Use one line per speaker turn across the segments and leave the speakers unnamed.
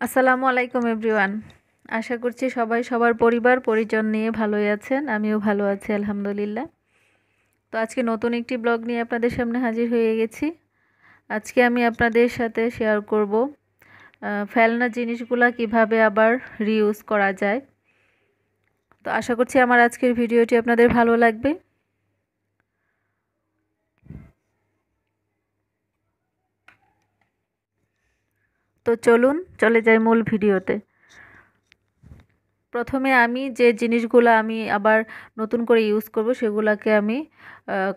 আসসালামু আলাইকুম এভরিওয়ান। আশা করছি সবাই সবার পরিবার পরিজন নিয়ে ভালোই আছেন। আমিও ভালো আছি আলহামদুলিল্লাহ। তো আজকে নতুন একটি ব্লগ নিয়ে আপনাদের সামনে হাজির হয়ে গেছি। আজকে আমি আপনাদের সাথে শেয়ার করব ফেলনা জিনিসগুলা কিভাবে আবার রিইউজ করা যায়। তো আশা করছি আমার আজকের ভিডিওটি আপনাদের ভালো লাগবে। তো চলুন চলে যাই মূল ভিডিওতে। প্রথমে আমি যে জিনিসগুলো আমি আবার নতুন করে ইউজ করব সেগুলোকে আমি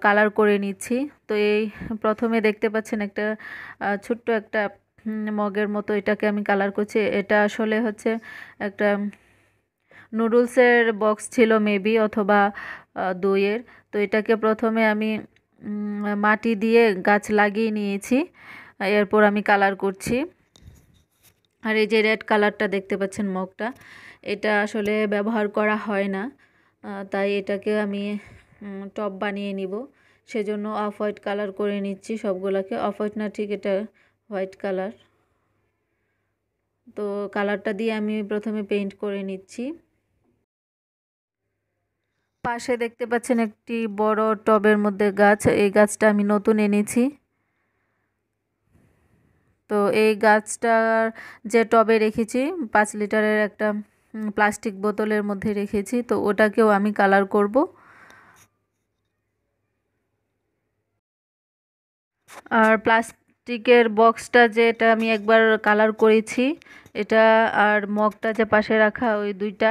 কালার করে নিচ্ছি। তো এই প্রথমে দেখতে পাচ্ছেন একটা ছোট্ট একটা মগের মতো, এটাকে আমি কালার করছি। এটা আসলে হচ্ছে একটা নুডলসের বক্স ছিল মেবি, অথবা দইয়ের। তো এটাকে প্রথমে আমি মাটি দিয়ে গাছ লাগিয়ে নিয়েছি, এরপর আমি কালার করছি। আর এই যে রেড কালারটা দেখতে পাচ্ছেন মগটা, এটা আসলে ব্যবহার করা হয় না, তাই এটাকে আমি টব বানিয়ে নিব। সেজন্য অফ হোয়াইট কালার করে নিচ্ছি সবগুলোকে। অফ হোয়াইট না, ঠিক এটা হোয়াইট কালার। তো কালারটা দিয়ে আমি প্রথমে পেইন্ট করে নিচ্ছি। পাশে দেখতে পাচ্ছেন একটি বড় টবের মধ্যে গাছ, এই গাছটা আমি নতুন এনেছি। তো এই গাছটার যে টবে রেখেছি 5 লিটারের একটা প্লাস্টিক বোতলের মধ্যে রেখেছি, তো ওটাকেও আমি কালার করব। আর প্লাস্টিকের বক্সটা যেটা আমি একবার কালার করেছি, এটা আর মগটা যে পাশে রাখা ওই দুইটা,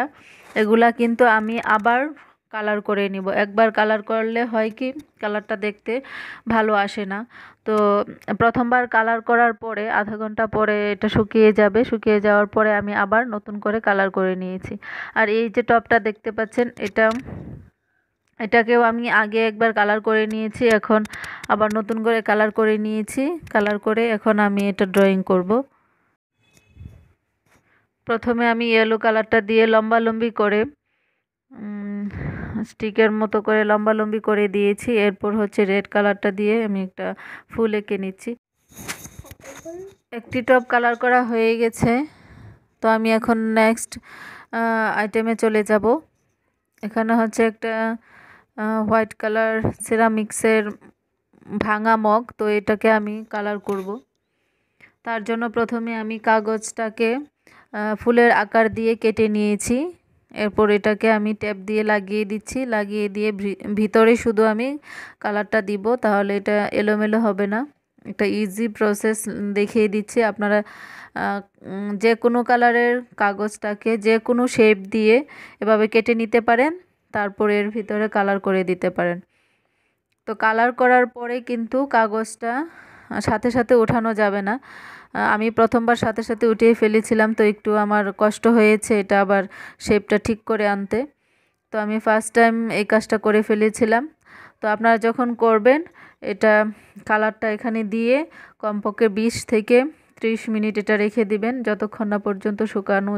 এগুলা কিন্তু আমি আবার কালার করে নিব। একবার কালার করলে হয় কি, কালারটা দেখতে ভালো আসে না। তো প্রথমবার কালার করার পরে আধা ঘন্টা পরে এটা শুকিয়ে যাবে, শুকিয়ে যাওয়ার পরে আমি আবার নতুন করে কালার করে নিয়েছি। আর এই যে টবটা দেখতে পাচ্ছেন, এটাকেও আমি আগে একবার কালার করে নিয়েছি, এখন আবার নতুন করে কালার করে নিয়েছি। কালার করে এখন আমি এটা ড্রয়িং করব। প্রথমে আমি ইয়েলো কালারটা দিয়ে লম্বালম্বি করে স্টিকের মতো করে লম্বালম্বি করে দিয়েছি। এরপর হচ্ছে রেড কালারটা দিয়ে আমি একটা ফুল এঁকে নিচ্ছি। একটি টপ কালার করা হয়ে গেছে। তো আমি এখন নেক্সট আইটেমে চলে যাব। এখানে হচ্ছে একটা হোয়াইট কালার সিরামিক্সের ভাঙা মগ, তো এটাকে আমি কালার করব। তার জন্য প্রথমে আমি কাগজটাকে ফুলের আকার দিয়ে কেটে নিয়েছি। এরপর এটাকে আমি ট্যাপ দিয়ে লাগিয়ে দিচ্ছি, লাগিয়ে দিয়ে ভিতরে শুধু আমি কালারটা দিব, তাহলে এটা এলোমেলো হবে না। একটা ইজি প্রসেস দেখিয়ে দিচ্ছি। আপনারা যে কোনো কালারের কাগজটাকে যে কোনো শেপ দিয়ে এভাবে কেটে নিতে পারেন, তারপর এর ভিতরে কালার করে দিতে পারেন। তো কালার করার পরে কিন্তু কাগজটা সাথে সাথে ওঠানো যাবে না। আমি প্রথমবার সাথে সাথে উঠিয়ে ফেলেছিলাম, তো একটু আমার কষ্ট হয়েছে এটা আবার শেপটা ঠিক করে আনতে। তো আমি ফার্স্ট টাইম এই কাজটা করে ফেলেছিলাম। তো আপনারা যখন করবেন, এটা কালারটা এখানে দিয়ে কমপক্ষে 20 থেকে 30 মিনিট এটা রেখে দিবেন, যতক্ষণ না পর্যন্ত শুকানো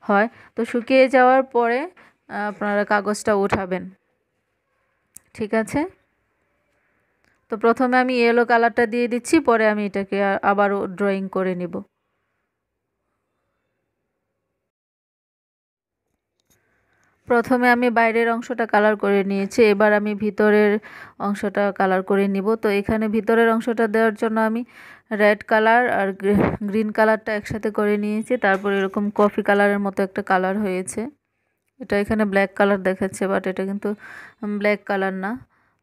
হয়। তো শুকিয়ে যাওয়ার পরে আপনারা কাগজটা উঠাবেন। ঠিক আছে। তো প্রথমে আমি ইয়েলো কালারটা দিয়ে দিচ্ছি, পরে আমি এটাকে আবারও ড্রয়িং করে নিব। প্রথমে আমি বাইরের অংশটা কালার করে নিয়েছি, এবার আমি ভিতরের অংশটা কালার করে নিব। তো এখানে ভিতরের অংশটা দেওয়ার জন্য আমি রেড কালার আর গ্রিন কালারটা একসাথে করে নিয়েছি। তারপর এরকম কফি কালারের মতো একটা কালার হয়েছে। এটা এখানে ব্ল্যাক কালার দেখাচ্ছে, বাট এটা কিন্তু ব্ল্যাক কালার না।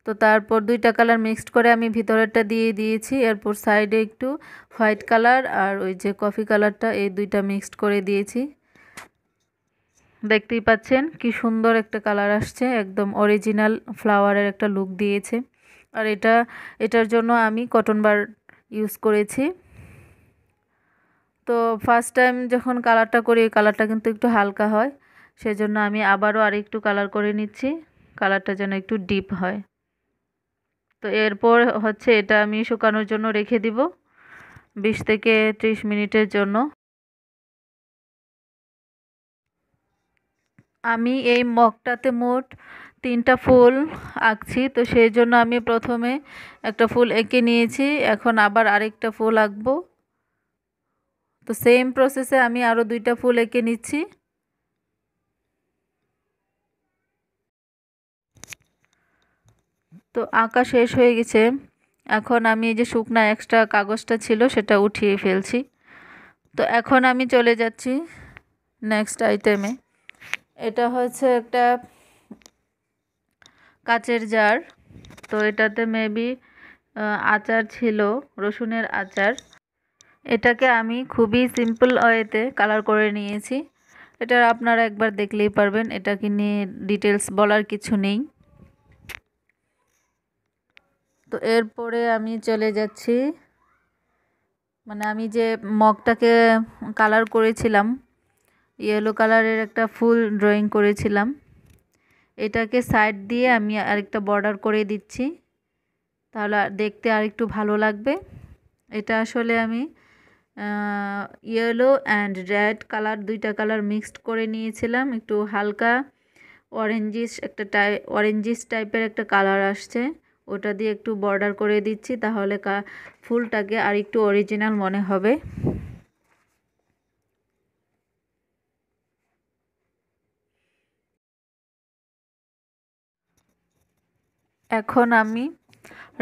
তো তারপর দুইটা কালার মিক্সড করে আমি ভিতরেরটা দিয়ে দিয়েছি। এরপর সাইডে একটু হোয়াইট কালার আর ওই যে কফি কালারটা, এই দুইটা মিক্সড করে দিয়েছি। দেখতেই পাচ্ছেন কি সুন্দর একটা কালার আসছে, একদম অরিজিনাল ফ্লাওয়ারের একটা লুক দিয়েছে। আর এটার জন্য আমি কটন বার ইউজ করেছি। তো ফার্স্ট টাইম যখন কালারটা করি, কালারটা কিন্তু একটু হালকা হয়, সেজন্য আমি আবারও আরেকটু কালার করে নিচ্ছি, কালারটা যেন একটু ডিপ হয়। তো এরপর হচ্ছে এটা আমি শুকানোর জন্য রেখে দিব 20 থেকে 30 মিনিটের জন্য। আমি এই মগটাতে মোট 3টা ফুল আঁকছি, তো সেই জন্য আমি প্রথমে একটা ফুল এঁকে নিয়েছি, এখন আবার আরেকটা ফুল আঁকবো। তো সেম প্রসেসে আমি আরও 2টা ফুল এঁকে নিচ্ছি। তো আঁকা শেষ হয়ে গেছে। এখন আমি এই যে শুকনা এক্সট্রা কাগজটা ছিল সেটা উঠিয়ে ফেলছি। তো এখন আমি চলে যাচ্ছি নেক্সট আইটেমে। এটা হচ্ছে একটা কাচের জার। তো এটাতে মেবি আচার ছিল, রসুনের আচার। এটাকে আমি খুবই সিম্পল ওয়েতে কালার করে নিয়েছি। এটা আপনারা একবার দেখলেই পারবেন, এটাকে নিয়ে ডিটেলস বলার কিছু নেই। তো এরপরে আমি চলে যাচ্ছি, মানে আমি যে মগটাকে কালার করেছিলাম, ইয়েলো কালারের একটা ফুল ড্রয়িং করেছিলাম, এটাকে সাইড দিয়ে আমি আরেকটা বর্ডার করে দিচ্ছি, তাহলে দেখতে আর একটু ভালো লাগবে। এটা আসলে আমি ইয়েলো অ্যান্ড রেড কালার, 2টা কালার মিক্সড করে নিয়েছিলাম। একটু হালকা অরেঞ্জিস টাইপের একটা কালার আসছে, ওটা দিয়ে একটু বর্ডার করে দিচ্ছি, তাহলে ফুলটাকে আর একটু অরিজিনাল মনে হবে। এখন আমি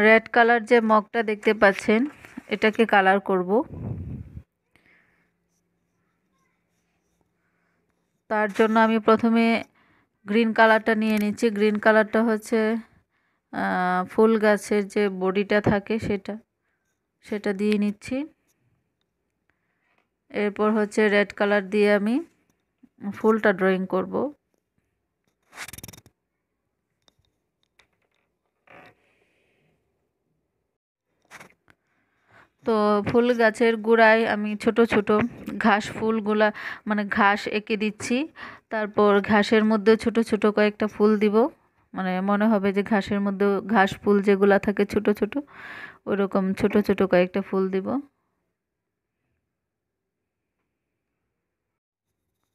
রেড কালার যে মগটা দেখতে পাচ্ছেন, এটাকে কালার করব। তার জন্য আমি প্রথমে গ্রিন কালারটা নিয়ে নিচ্ছি। গ্রিন কালারটা হচ্ছে ফুল গাছের যে বডিটা থাকে সেটা দিয়ে নিচ্ছি। এরপর হচ্ছে রেড কালার দিয়ে আমি ফুলটা ড্রয়িং করব। তো ফুল গাছের গোড়ায় আমি ছোট ছোট ঘাস ফুলগুলা, মানে ঘাস এঁকে দিচ্ছি। তারপর ঘাসের মধ্যে ছোট ছোট কয়েকটা ফুল দিব, মানে মনে হবে যে ঘাসের মধ্যে ঘাস ফুল যেগুলা থাকে ছোট ছোট, ওরকম ছোট ছোট কয়েকটা ফুল দিব।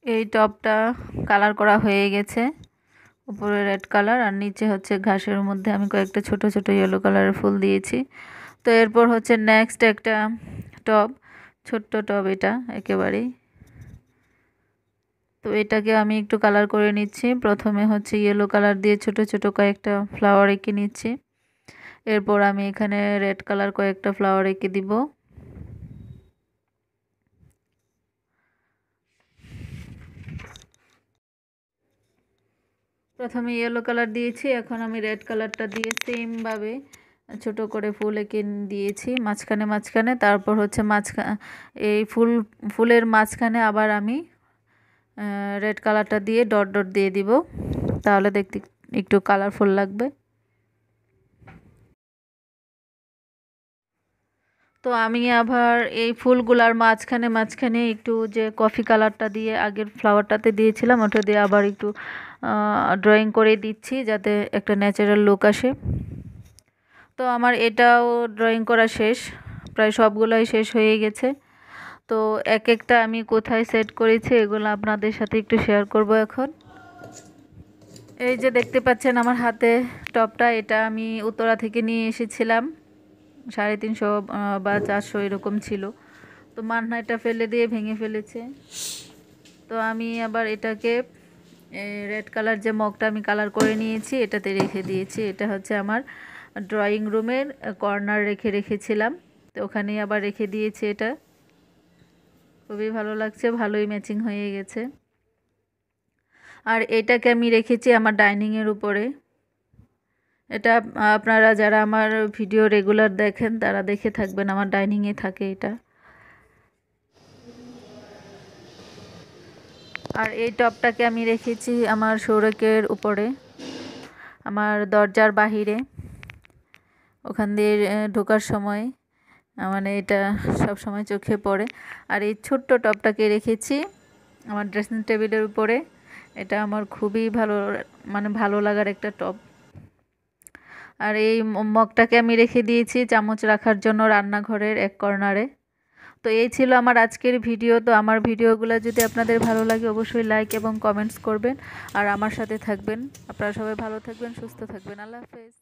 এই টপটা কালার করা হয়ে গেছে, উপরে রেড কালার আর নিচে হচ্ছে ঘাসের মধ্যে আমি কয়েকটা ছোট ছোট ইয়েলো কালারের ফুল দিয়েছি। তো এরপর হচ্ছে নেক্সট একটা টব, ছোট্ট টব এটা একেবারেই। তো এটাকে আমি একটু কালার করে নিচ্ছি। প্রথমে হচ্ছে ইয়েলো কালার দিয়ে ছোট ছোট কয়েকটা ফ্লাওয়ার এঁকে নিচ্ছি। এরপর আমি এখানে রেড কালার কয়েকটা ফ্লাওয়ার এঁকে দিব। প্রথমে ইয়েলো কালার দিয়েছি, এখন আমি রেড কালারটা দিয়ে সেমভাবে ছোট করে ফুল এঁকে দিয়েছি মাঝখানে মাঝখানে। তারপর হচ্ছে এই ফুলের মাঝখানে আবার আমি রেড কালারটা দিয়ে ডট ডট দিয়ে দিব, তাহলে দেখতে একটু কালারফুল লাগবে। তো আমি আবার এই ফুলগুলার মাঝখানে মাঝখানে একটু যে কফি কালারটা দিয়ে আগের ফ্লাওয়ারটাতে দিয়েছিলাম, ওটা দিয়ে আবার একটু ড্রয়িং করে দিচ্ছি, যাতে একটা ন্যাচারাল লুক আসে। তো আমার এটাও ড্রয়িং করা শেষ, প্রায় সবগুলাই শেষ হয়ে গেছে। তো এক একটা আমি কোথায় সেট করেছি এগুলো আপনাদের সাথে একটু শেয়ার করব এখন। এই যে দেখতে পাচ্ছেন আমার হাতে টপটা, এটা আমি উত্তরা থেকে নিয়ে এসেছিলাম, 350 বা 400 এরকম ছিল। তো মান্না এটা ফেলে দিয়ে ভেঙে ফেলেছে। তো আমি আবার এটাকে রেড কালার যে মগটা আমি কালার করে নিয়েছি এটাতে রেখে দিয়েছি। এটা হচ্ছে আমার ড্রয়িং রুমের কর্নার রেখেছিলাম, তো ওখানেই আবার রেখে দিয়েছি। এটা খুবই ভালো লাগছে, ভালোই ম্যাচিং হয়ে গেছে। আর এটাকে আমি রেখেছি আমার ডাইনিংয়ের উপরে। এটা আপনারা যারা আমার ভিডিও রেগুলার দেখেন তারা দেখে থাকবেন, আমার ডাইনিংয়ে থাকে এটা। আর এই টপটাকে আমি রেখেছি আমার সৌরকের উপরে, আমার দরজার বাহিরে, ওখান দিয়ে ঢোকার সময় মানে এটা সব সময় চোখে পড়ে। আর এই ছোট্ট টপটাকে রেখেছি আমার ড্রেসিং টেবিলের উপরে। এটা আমার খুবই ভালো লাগার একটা টপ। আর এই মগটাকে আমি রেখে দিয়েছি চামচ রাখার জন্য রান্নাঘরের এক কর্নারে। তো এই ছিল আমার আজকের ভিডিও। তো আমার ভিডিওগুলো যদি আপনাদের ভালো লাগে অবশ্যই লাইক এবং কমেন্টস করবেন আর আমার সাথে থাকবেন। আপনারা সবাই ভালো থাকবেন, সুস্থ থাকবেন। আল্লাহ হাফেজ।